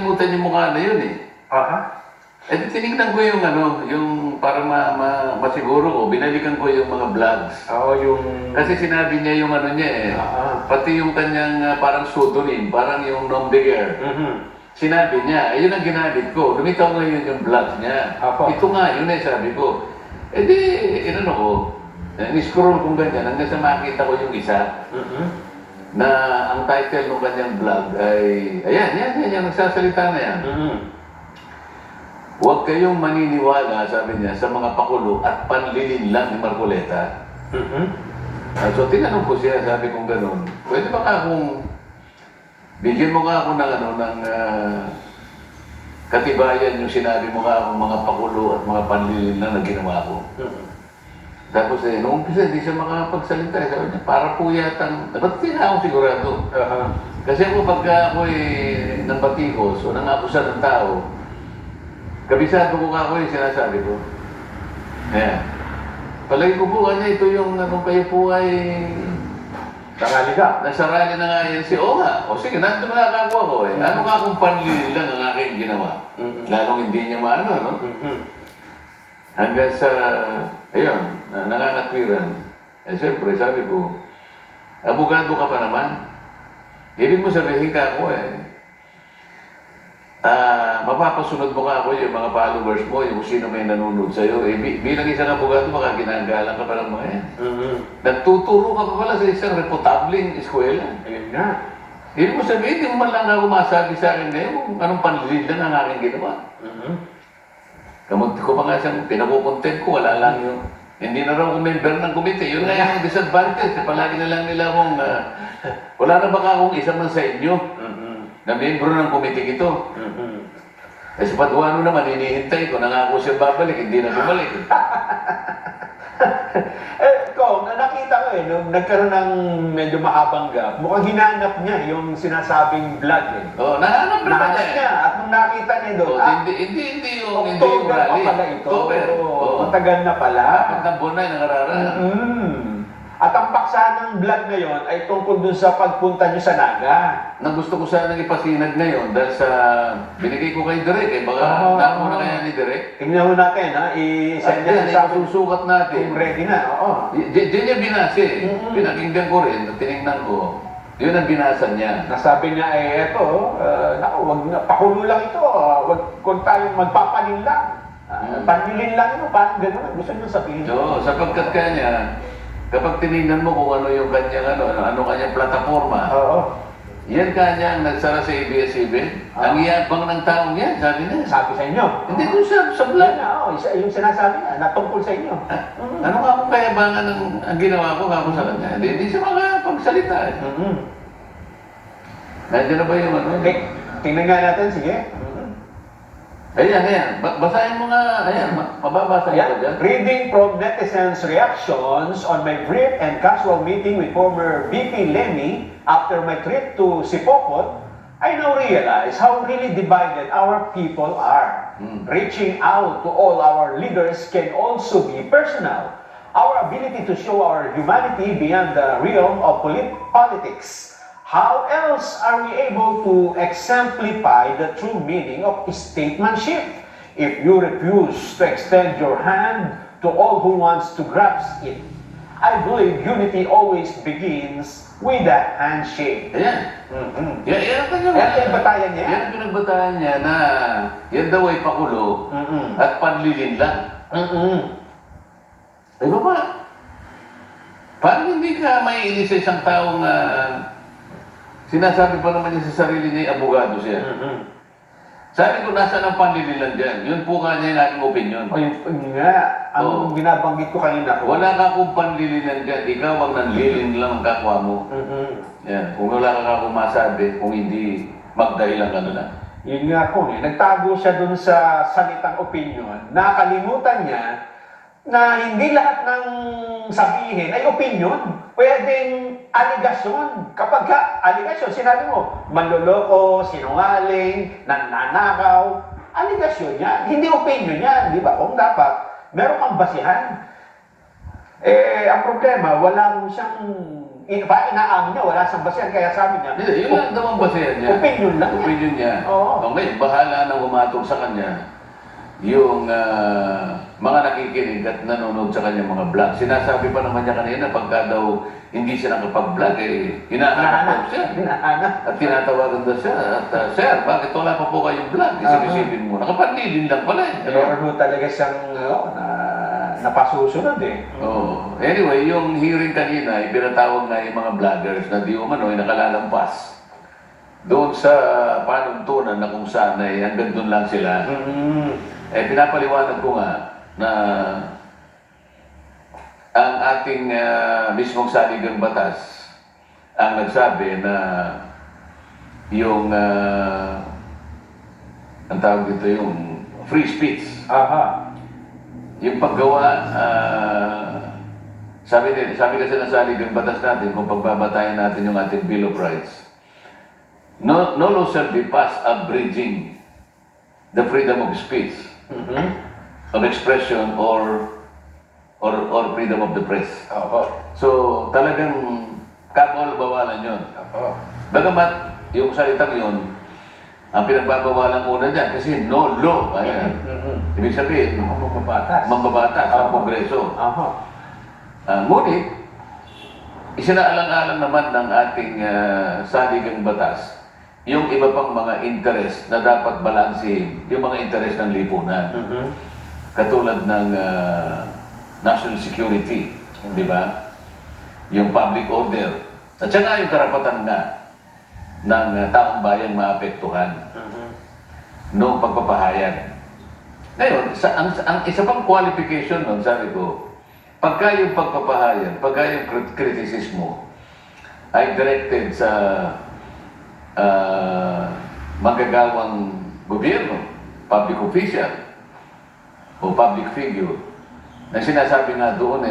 nakalimutan yung mukha na yun eh. Eh, tinignan ko yung yung para masiguro ko, binalikan ko yung mga vlogs. Oo, yung... Kasi sinabi niya yung niya eh, pati yung kanyang parang pseudonym, parang yung nom de guerre. Sinabi niya, yun ang ginamit ko. Lumitaw ngayon yung vlogs niya. Ito nga, yun eh, sabi ko. Eh di, ko, ni-scroll kong ganyan, hanggang sa makita ko yung isa. Na ang title ng kanyang vlog ay, yan, nagsasalita na yan. Huwag kayong maniniwala, sabi niya, sa mga pakulo at panlilin lang ni Marcoleta. So, tinanong ko siya, sabi kong gano'n, pwede ba akong, bigyan mo nga ako ng katibayan yung sinabi mo nga akong mga pakulo at mga panlilin lang na ginawa ko. Tapos nung umpisa, hindi siya makapagsalita. Sabi niya, para po yatang, ba't di na ako sigurado? Kasi ako pagka ako'y ng batikos o nangakusan ng tao, kabisado ko ka ako yung sinasabi ko. Palagi ko po kanya, ito yung kung kayo po ay Sarali ka. nasarali na nga yan si Oga. O sige, nandun na nakakuha ko eh. Ano nga kung panlilin lang ang aking ginawa? Lalong hindi niya maano, no? Hanggang sa, ayun, nangangatwiran. Eh, siyempre, sabi ko, abogado ka pa naman. Ibig mo sabihin ka ako eh. Mapapasunod mo ka ako yung mga followers mo, yung sino may nanonood sa'yo. Eh, bilang isang abogado, baka ginagalang ka pa ng mga yan. Nagtuturo ka pa pala sa isang reputabling eskwela. Ayun nga. Ibig mo sabihin, hindi mo man lang ako masabi sa akin ngayon kung anong panlilin lang ang aking ginawa. Kamunti ko pa nga siyang pinakukontent ko, wala lang yun. Hindi na raw ako member ng komite. Yun nga yung disadvantage. Palagi na lang nila akong, wala na baka akong isa man sa inyo na membro ng komite ito. Eh si Paduano naman, hinihintay ko, nangako siya babalik, hindi na bumalik. Ikaw, nakita ko nung nagkaroon ng medyo mahabang gap, mukhang hinanap niya yung sinasabing vlog Oo, nahanap na Nahanap niya. niya, at nung nakita niya doon, Hindi yung October pa rally. pala ito. October. Matagal na pala. Apat na buwan na yung nangararaan. At ang paksa ng vlog ngayon ay tungkol dun sa pagpunta niyo sa Naga. Na gusto ko sanang ipasinag ngayon dahil sa binigay ko kay Direk eh. Baka nakuha na kaya ni Direk. Tingnan mo natin, i-send niya sa akin susukat natin. kung ready na. Diyan niya binase. Pinakinggan ko rin, tinignan ko. Yun ang binasa niya. Nasabi niya, eto, wag na, pakulo lang ito, wag kung tayong magpapalin lang. Panilin lang ito, parang gano'n. Gusto niyo sabihin. So, sapagkat kanya, kapag tinignan mo kung ano yung kanyang ano kanyang plataforma, yan kanya ang nagsara sa ABS-CBN. Ang iyabang ng taong yan, sabi niya. Sabi sa inyo. Hindi ko sa vlog. Yung sinasabi niya, natungkol sa inyo. Ano nga kung kayabangan ang ginawa ko kako sa kanya? Hindi siya makapagsalita eh. Nandiyan na ba yung ano? Okay, tingnan nga natin, sige. Ayan. Basahin mo nga. Ayan, mababasa ko dyan. Reading from netizens' reactions on my brief and casual meeting with former VP Lemmy after my trip to Sipokot, I now realize how really divided our people are. Reaching out to all our leaders can also be personal. Our ability to show our humanity beyond the realm of politics. How else are we able to exemplify the true meaning of statesmanship if you refuse to extend your hand to all who wants to grasp it? I believe unity always begins with a handshake. Ayan. Yan ang batayan niya. Yan ang pinagbatayan niya na yan daw ay pakulo at panlilin lang. Ay ba? Parang hindi ka may inis sa isang taong sinasabi pa naman niya sa sarili niya, abogado siya. Sabi ko, nasa ng panlililan dyan. Yun po kanya yung aking opinion. Yun nga, ang binabanggit ko kanina. Wala ka kung panlililan dyan. Ikaw ang nanlilin lang ang kapwa mo. Yan. Kung wala ka kung masabi, kung hindi magdahilan ka na lang. Yun nga po, nagtago siya dun sa salitang opinion. Nakalimutan niya na hindi lahat ng sabihin ay opinion. Pwedeng aligasyon. Kapag aligasyon, sinabi mo, manloloko, sinungaling, nananakaw, aligasyon yan. Hindi opinion yan, di ba? Kung dapat, meron kang basihan. Ang problema, wala mo siyang inaamin niya, wala siyang basehan. Kaya sabi niya, Hindi, yun lang naman basehan niya. Opinion lang yan. Opinion niya. Oo. O ngayon, bahala nang humatong sa kanya yung mga nakikinig at nanonood sa kanya mga vlog. Sinasabi pa naman niya kanina, pagka daw hindi siya nakapag-vlog, hinahanap daw siya. At tinatawagan daw siya. At, sir, bakit wala pa po kayong vlog? Isip-isipin mo. Nakapanilin lang pala eh. Meron mo talaga siyang napasusunod eh. Oh. Anyway, yung hearing kanina, ipinatawag nga yung mga vloggers na di umano ay nakalalampas doon sa panuntunan na kung saan ay hanggang doon lang sila. Pinapaliwanag ko nga na ang ating mismong saligang batas ang nagsabi na yung ang tawag dito yung free speech. Yung paggawa, sabi kasi ng saligang batas natin, kung pagbabatayan natin yung ating Bill of Rights, no law shall be passed abridging the freedom of speech, of expression, or freedom of the press. So, talagang kabawal-bawalan yun. Bagamat, yung salitang yun, ang pinagbabawalan una dyan, kasi no law. Ibig sabihin, mambabatas ang Kongreso. Ngunit, isinaalang-alang naman ng ating saligang batas yung iba pang mga interest na dapat balansin, yung mga interest ng lipunan. Katulad ng national security, di ba? Yung public order. At saka yung karapatan nga ng taong bayan maapektuhan noong pagpapahayag. Ngayon, ang isa pang qualification nun, sabi ko, pagka yung pagpapahayag, pagka yung kritisismo ay directed sa magagawang gobyerno, public official, o public figure, na sinasabi nga doon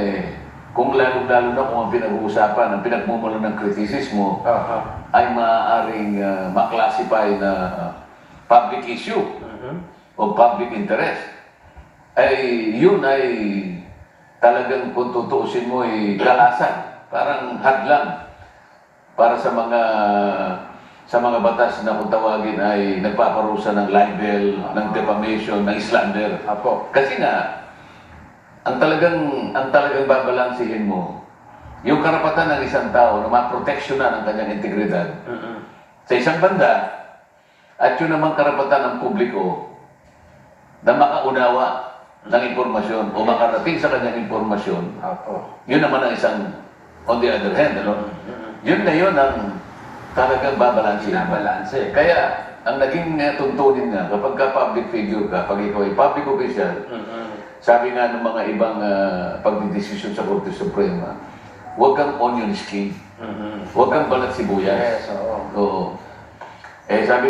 kung lalo-lalo na kung ang pinag-uusapan, ang pinagmumulan ng kritisismo ay maaaring maklasify na public issue o public interest, ay yun ay talagang kung tutuusin mo kalasan, parang hadlang para sa mga batas na kung tawagin ay nagpaparusa ng libel, ng defamation, ng slander. Kasi nga, ang talagang babalansihin mo, yung karapatan ng isang tao na maproteksyonan ang kanyang integridad sa isang banda, at yun namang karapatan ng publiko na makaunawa ng impormasyon o makarating sa kanyang impormasyon, yun naman ang isang, on the other hand, yun na yun ang talagang babalansin. Kaya, ang naging tuntunin nga, kapag ka public figure ka, pag ikaw ay public official, sabi nga ng mga ibang pagdidesisyon sa Korte Suprema, huwag kang onion skin, huwag kang balat sibuyas. Oo. Sabi